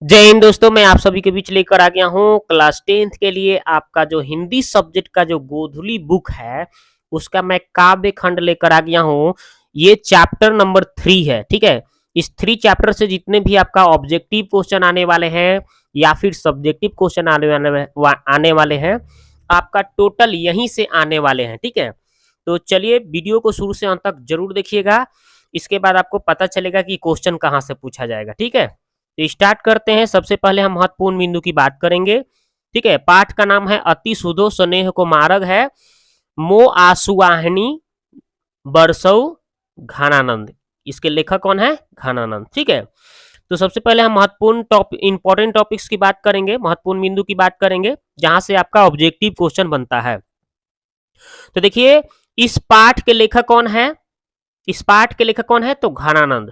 जय हिंद दोस्तों, मैं आप सभी के बीच लेकर आ गया हूँ क्लास 10th के लिए आपका जो हिंदी सब्जेक्ट का जो गोधुली बुक है उसका मैं काव्य खंड लेकर आ गया हूँ। ये चैप्टर नंबर 3 है, ठीक है। इस 3 चैप्टर से जितने भी आपका ऑब्जेक्टिव क्वेश्चन आने वाले हैं या फिर सब्जेक्टिव क्वेश्चन आने वाले हैं, आपका टोटल यहीं से आने वाले हैं, ठीक है। तो चलिए वीडियो को शुरू से अंत तक जरूर देखिएगा, इसके बाद आपको पता चलेगा कि क्वेश्चन कहाँ से पूछा जाएगा, ठीक है। तो स्टार्ट करते हैं। सबसे पहले हम महत्वपूर्ण बिंदु की बात करेंगे, ठीक है। पाठ का नाम है अति सुधो स्नेह को मार्ग है, मो आसुवाहिनी बरसौ घनानंद। इसके लेखक कौन है? घनानंद, ठीक है। तो सबसे पहले हम महत्वपूर्ण इंपॉर्टेंट टॉपिक्स की बात करेंगे, महत्वपूर्ण बिंदु की बात करेंगे जहां से आपका ऑब्जेक्टिव क्वेश्चन बनता है। तो देखिए, इस पाठ के लेखक कौन है? इस पाठ के लेखक कौन है? तो घनानंद।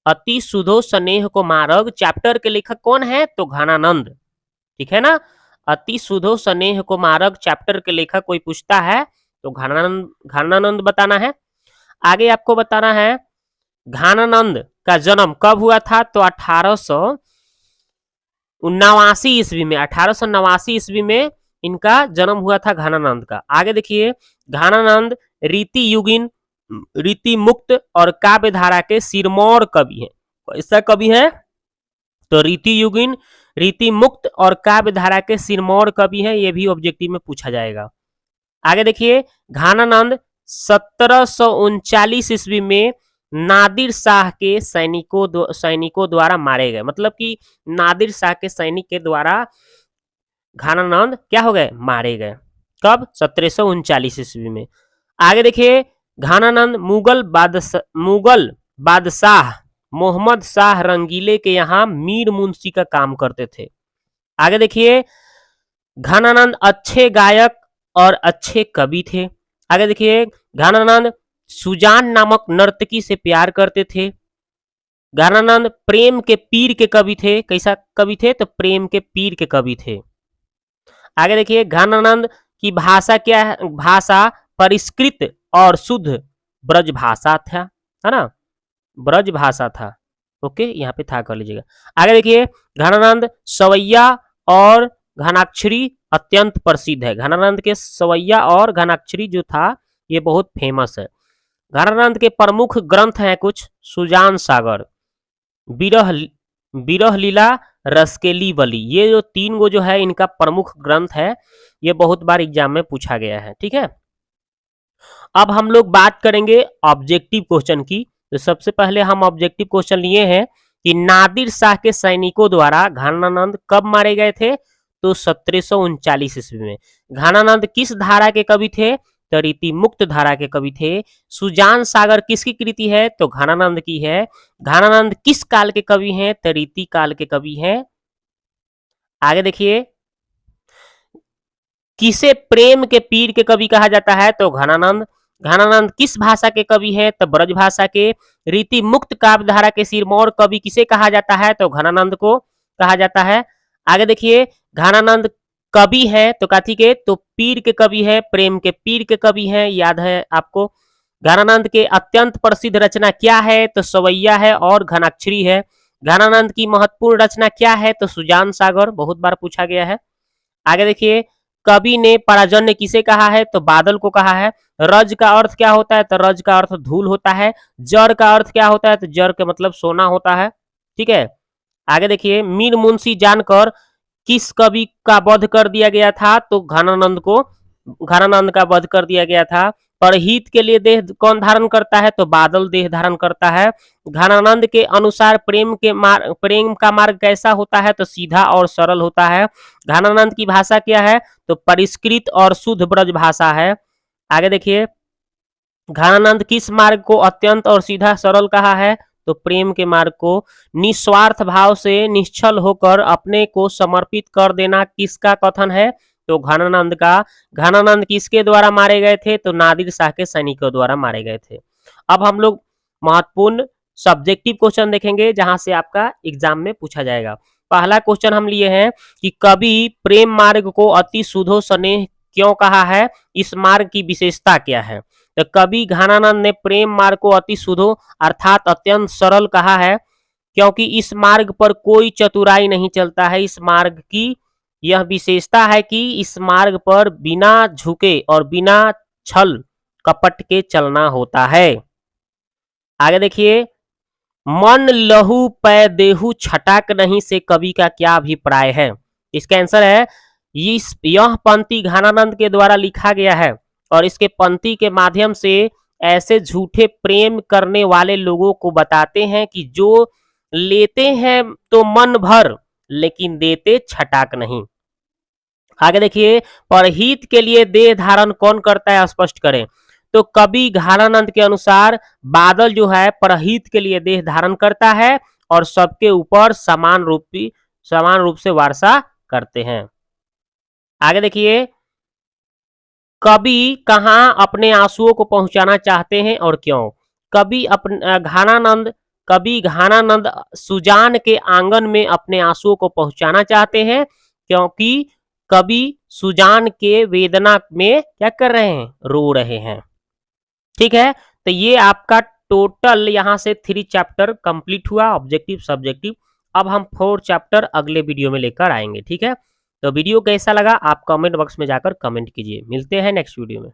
अति सुधो स्नेह को मार्ग चैप्टर के लेखक कौन है? तो घनानंद, ठीक है ना। अति सुधो स्नेह को मार्ग चैप्टर के लेखक कोई पूछता है तो घनानंद बताना है। आगे आपको बताना है घनानंद का जन्म कब हुआ था? तो 1889 ईस्वी में, 1889 ईस्वी में इनका जन्म हुआ था घनानंद का। आगे देखिए, घनानंद रीति युगिन, रीति मुक्त और काव्य धारा के सिरमौर कवि हैं। कैसा कवि है? तो रीति युगिन, रीति मुक्त और काव्य धारा के सिरमौर कवि हैं। ये भी ऑब्जेक्टिव में पूछा जाएगा। आगे देखिए, घनानंद 1739 ईस्वी में नादिर शाह के सैनिकों द्वारा मारे गए। मतलब कि नादिर शाह के सैनिक के द्वारा घनानंद क्या हो गए? मारे गए। कब? 1739 ईस्वी में। आगे देखिए, घनानंद मुगल बादशाह मोहम्मद शाह रंगीले के यहाँ मीर मुंशी का काम करते थे। आगे देखिए, घनानंद अच्छे गायक और अच्छे कवि थे। आगे देखिए, घनानंद सुजान नामक नर्तकी से प्यार करते थे। घनानंद प्रेम के पीर के कवि थे। कैसा कवि थे? तो प्रेम के पीर के कवि थे। आगे देखिए, घनानंद की भाषा क्या है? भाषा परिष्कृत और शुद्ध ब्रज भाषा था, है ना, ब्रज भाषा था। ओके, यहाँ पे था कर लीजिएगा। आगे देखिए, घनानंद सवैया और घनाक्षरी अत्यंत प्रसिद्ध है। घनानंद के सवैया और घनाक्षरी जो था ये बहुत फेमस है। घनानंद के प्रमुख ग्रंथ हैं कुछ: सुजान सागर, विरह विरह लीला, रसकेली बली। ये जो 3 गो जो है इनका प्रमुख ग्रंथ है। ये बहुत बार एग्जाम में पूछा गया है, ठीक है। अब हम लोग बात करेंगे ऑब्जेक्टिव क्वेश्चन की। तो सबसे पहले हम ऑब्जेक्टिव क्वेश्चन लिए हैं कि नादिर शाह के सैनिकों द्वारा घनानंद कब मारे गए थे? तो 1739 ईस्वी में। घनानंद किस धारा के कवि थे? तो रीति मुक्त धारा के कवि थे। सुजान सागर किसकी कृति है? तो घनानंद की है। घनानंद किस काल के कवि हैं? तो रीति काल के कवि हैं। आगे देखिए, किसे प्रेम के पीर के कवि कहा जाता है? तो घनानंद। घनानंद किस भाषा के कवि हैं? तो ब्रज भाषा के। रीति मुक्त काव्य धारा के सिरमौर कवि किसे कहा जाता है? तो घनानंद को कहा जाता है। आगे देखिए, घनानंद कवि है तो काथी के? तो पीर के कवि है, प्रेम के पीर के कवि हैं, याद है आपको। घनानंद के अत्यंत प्रसिद्ध रचना क्या है? तो सवैया है और घनाक्षरी है। घनानंद की महत्वपूर्ण रचना क्या है? तो सुजान सागर, बहुत बार पूछा गया है। आगे देखिए, कवि ने पराजन्य किसे कहा है? तो बादल को कहा है। रज का अर्थ क्या होता है? तो रज का अर्थ धूल होता है। जर का अर्थ क्या होता है? तो जर के मतलब सोना होता है, ठीक है। आगे देखिए, मीर मुंशी जानकर किस कवि का वध कर दिया गया था? तो घनानंद को, घनानंद का वध कर दिया गया था। परहित के लिए देह कौन धारण करता है? तो बादल देह धारण करता है। घनानंद के अनुसार प्रेम का मार्ग कैसा होता है? तो सीधा और सरल होता है। घनानंद की भाषा क्या है? तो परिष्कृत और शुद्ध ब्रज भाषा है। आगे देखिए, घनानंद किस मार्ग को अत्यंत और सीधा सरल कहा है? तो प्रेम के मार्ग को। निस्वार्थ भाव से निश्चल होकर अपने को समर्पित कर देना किसका कथन है? तो घनानंद का। घनानंद किसके द्वारा मारे गए थे? तो नादिर शाह के सैनिकों द्वारा मारे गए थे। अब हम लोग महत्वपूर्ण सब्जेक्टिव क्वेश्चन देखेंगे जहां से आपका एग्जाम में पूछा जाएगा। पहला क्वेश्चन हम लिए हैं कि कवि प्रेम मार्ग को अति सुधो स्नेह क्यों कहा है? इस मार्ग की विशेषता क्या है? तो कवि घनानंद ने प्रेम मार्ग को अति सुधो अर्थात अत्यंत सरल कहा है। क्योंकि इस मार्ग पर कोई चतुराई नहीं चलता है। इस मार्ग की यह विशेषता है कि इस मार्ग पर बिना झुके और बिना छल कपट के चलना होता है। आगे देखिए, मन लहू पै देहु छटाक नहीं से कवि का क्या अभिप्राय है। इसका आंसर है, यह पंक्ति घनानंद के द्वारा लिखा गया है और इसके पंक्ति के माध्यम से ऐसे झूठे प्रेम करने वाले लोगों को बताते हैं कि जो लेते हैं तो मन भर लेकिन देते छटाक नहीं। आगे देखिए, परहित के लिए देह धारण कौन करता है, स्पष्ट करें। तो कवि घनानंद के अनुसार बादल जो है परहित के लिए देह धारण करता है और सबके ऊपर समान रूप से वर्षा करते हैं। आगे देखिए, कवि कहाँ अपने आंसुओं को पहुंचाना चाहते हैं और क्यों। कवि घनानंद सुजान के आंगन में अपने आंसुओं को पहुंचाना चाहते हैं, क्योंकि कवि सुजान के वेदना में क्या कर रहे हैं, रो रहे हैं। ठीक है, तो ये आपका टोटल यहाँ से 3 चैप्टर कंप्लीट हुआ, ऑब्जेक्टिव सब्जेक्टिव। अब हम 4 चैप्टर अगले वीडियो में लेकर आएंगे। ठीक है, तो वीडियो कैसा लगा आप कमेंट बॉक्स में जाकर कमेंट कीजिए। मिलते हैं नेक्स्ट वीडियो में।